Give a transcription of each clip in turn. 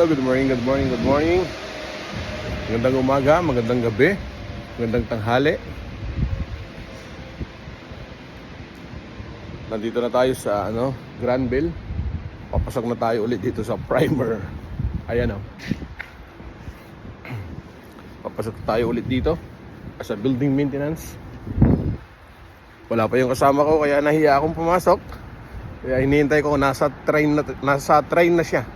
Hello, good morning, good morning, good morning. Magandang umaga, magandang gabi, magandang tanghali. Nandito na tayo sa Granville. Papasok na tayo ulit dito sa primer. Ayan o. Papasok tayo ulit dito sa building maintenance. Wala pa yung kasama ko kaya nahiya akong pumasok. Kaya hinihintay ko nasa train na siya.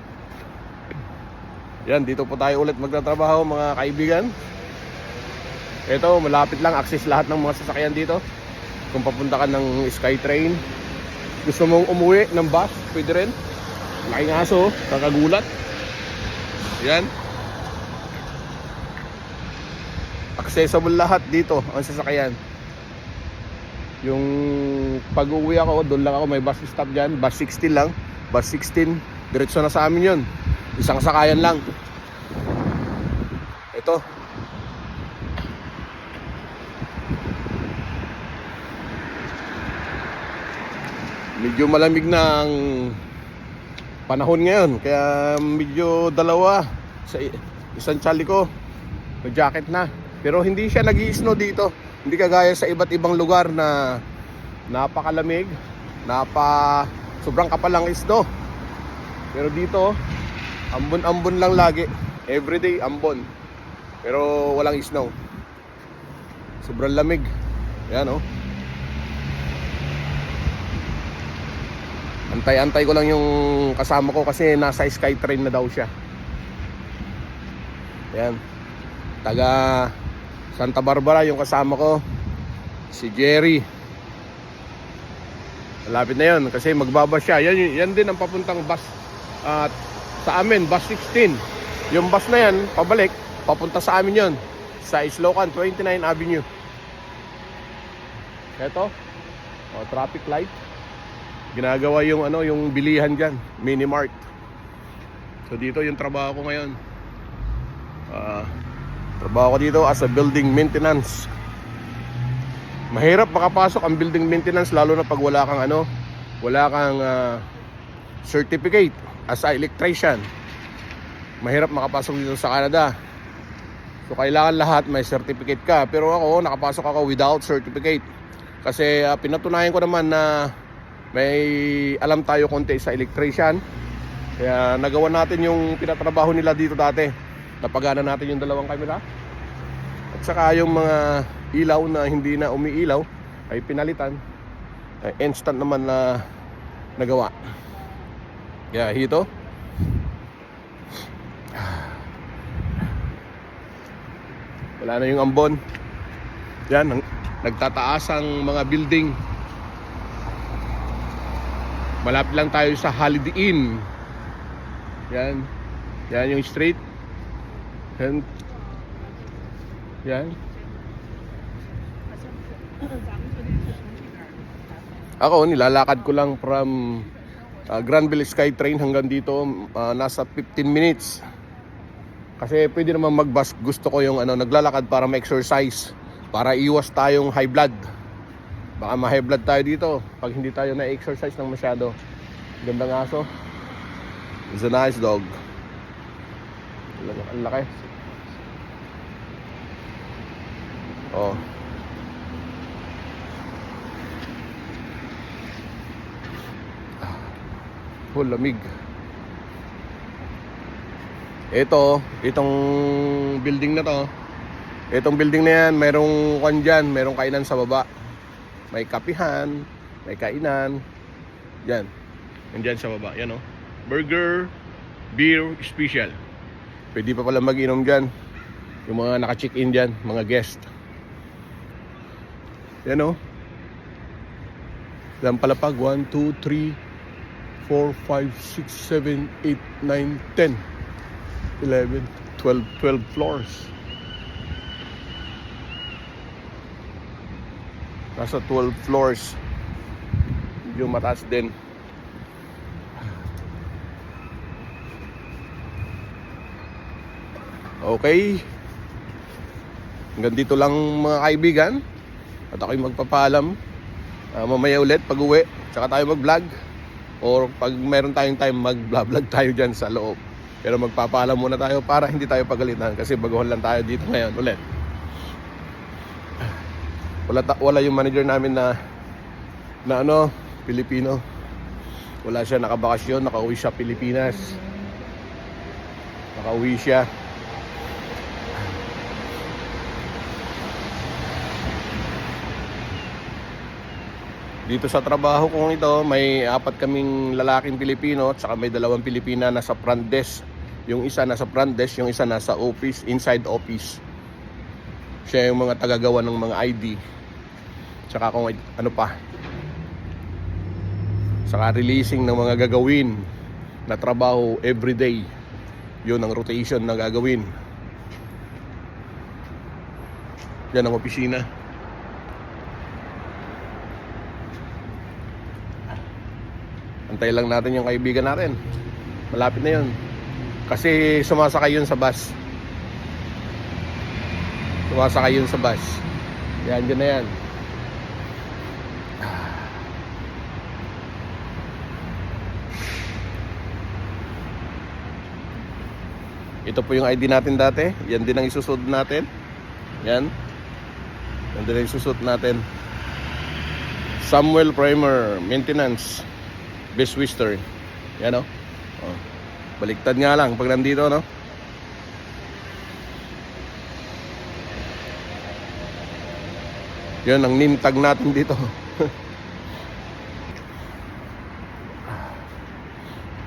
Yan, dito po tayo ulit magtatrabaho mga kaibigan. Ito, malapit lang, access lahat ng mga sasakyan dito. Kung papunta ka ng SkyTrain, gusto mong umuwi ng bus, pwede rin. Laking aso, kakagulat. Yan. Accessible lahat dito ang sasakyan. Yung pag-uwi ako, doon lang ako, may bus stop dyan. Bus 16 lang, bus 16. Diretso na sa amin yun. Isang sakayan lang. Ito. Medyo malamig na ang panahon ngayon. Kaya medyo dalawa sa isang tsali ko. May jacket na. Pero hindi siya nag-i-snow dito. Hindi kagaya sa iba't ibang lugar na napakalamig, sobrang kapal ang snow. Pero dito, ambon-ambon lang lagi. Everyday ambon. Pero walang snow. Sobrang lamig. Ayan oh. Antay-antay ko lang yung kasama ko kasi nasa SkyTrain na daw siya. Ayan. Taga Santa Barbara yung kasama ko. Si Jerry. Malapit na yun kasi magbaba siya. Yan din ang papuntang bus. At sa amin, bus 16. Yung bus na yan, pabalik, papunta sa amin yon. Sa Islocan, 29 Avenue. Eto, traffic light. Ginagawa yung yung bilihan dyan, mini mart. So dito yung trabaho ko ngayon. Trabaho ko dito as a building maintenance. Mahirap makapasok ang building maintenance lalo na pag wala kang certificate as a electrician. Mahirap makapasok dito sa Canada. So kailangan lahat may certificate ka. Pero ako, nakapasok ako without certificate. Kasi pinatunayan ko naman na may alam tayo konti sa electrician. Kaya nagawa natin yung pinatrabaho nila dito dati. Napagana natin yung dalawang camera. At saka yung mga ilaw na hindi na umiilaw ay pinalitan. Instant naman na nagawa. Kaya hito. Wala na yung ambon. Yan, nagtataas ang mga building. Malapit lang tayo sa Holiday Inn. Yan. Yan yung street. Yan. Yan. Ako, nilalakad ko lang from Granville SkyTrain hanggang dito. Nasa 15 minutes. Kasi pwede naman mag-bus. Gusto ko yung naglalakad para ma-exercise. Para iwas tayong high blood. Baka ma-high blood tayo dito pag hindi tayo na-exercise ng masyado. Gandang aso. It's a nice dog. Ang laki. Oh. Oh, lamig. Itong building na to. Itong building na yan, merong merong kainan sa baba. May kapihan, may kainan. Yan. Nandiyan sa baba, yan oh. Burger, beer, special. Pwede pa pala mag-inom dyan. Yung mga naka-check-in dyan, mga guest. Yan oh. Yan palapag, 1, 2, 3, 4, 5, 6, 7, 8, 9, 10, 11, 12 floors. Nasa 12 floors. Yung mataas din. Okay. Hanggang dito lang mga kaibigan. At ako'y magpapaalam. Mamaya ulit pag uwi. Tsaka tayo mag-vlog. Or pag meron tayong time, mag-vlog tayo dyan sa loob. Pero magpapaalam muna tayo para hindi tayo pagalitan kasi baguhan lang tayo dito ngayon ulit. Wala yung manager namin na Pilipino. Wala siya, nakabakasyon, nakauwi siya Pilipinas. Nakauwi siya. Dito sa trabaho kong ito, may 4 kaming lalaking Pilipino at saka may 2 Pilipina nasa front desk. Yung isa nasa front desk, yung isa nasa office, inside office. Siya yung mga tagagawa ng mga ID. Tsaka kung ano pa. Saka releasing ng mga gagawin na trabaho everyday. Yun ang rotation na gagawin. Yan ang opisina. Antay lang natin yung kaibigan natin. Malapit na yun. Kasi sumasakay yun sa bus. Sumasakay yun sa bus. Yan, dyan na yan. Ito po yung ID natin dati. Yan din ang isusunod natin. Yan. Yan din ang isusunod natin. Samuel Primer Maintenance Best Western. Yan o. Oh. Baliktad nga lang pag nandito, no? Yan ang name tag natin dito.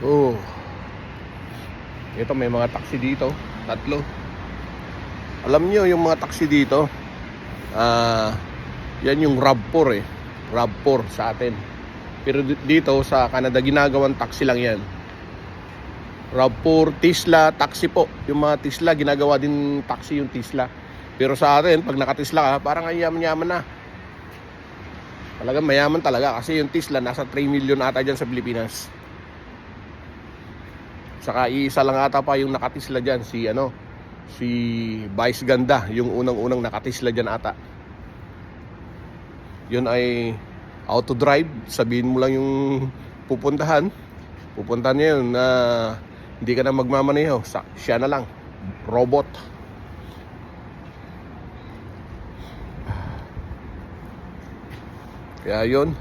Oh. Ito may mga taxi dito, 3. Alam niyo yung mga taxi dito, yan yung RAV4 eh. RAV4 sa atin. Pero dito sa Canada ginagawang taxi lang yan. RAV4, Tesla, taxi po. Yung mga Tesla ginagawa din taxi yung Tesla. Pero sa atin pag naka-Tesla ka, parang ay yaman-yaman na. Talagang mayaman talaga kasi yung Tesla nasa 3 million ata dyan sa Pilipinas. Saka iisa lang ata pa yung nakatisla dyan, si Vice Ganda, yung unang-unang nakatisla dyan ata. Yun ay auto drive, sabihin mo lang yung pupuntahan niya yun na hindi ka na magmamaneho, siya na lang, robot. Kaya yun,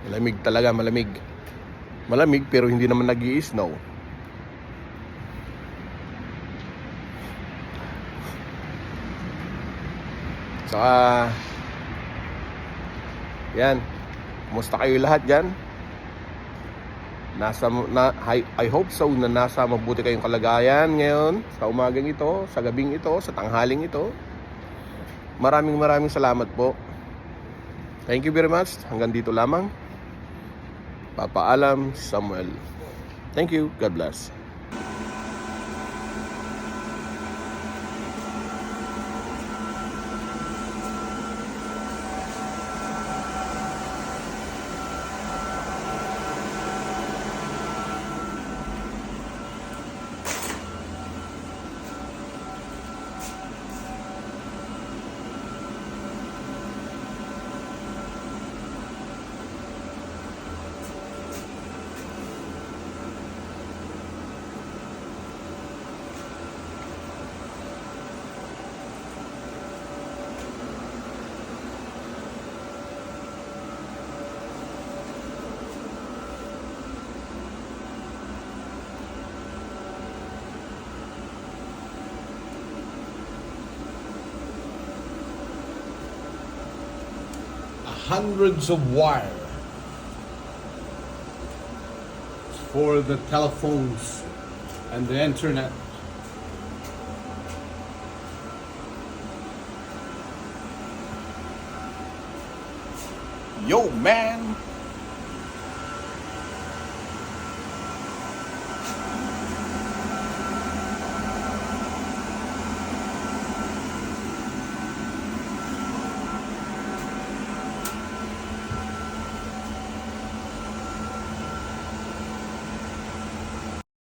malamig talaga, malamig. Malamig pero hindi naman nag-i-snow. Saka yan. Kumusta kayo lahat dyan? I hope so na nasa mabuti kayong kalagayan ngayon, sa umagang ito, sa gabing ito, sa tanghaling ito. Maraming salamat po. Thank you very much. Hanggang dito lamang. Papaalam, Samuel. Thank you. God bless. Hundreds of wire for the telephones and the internet. Yo, man!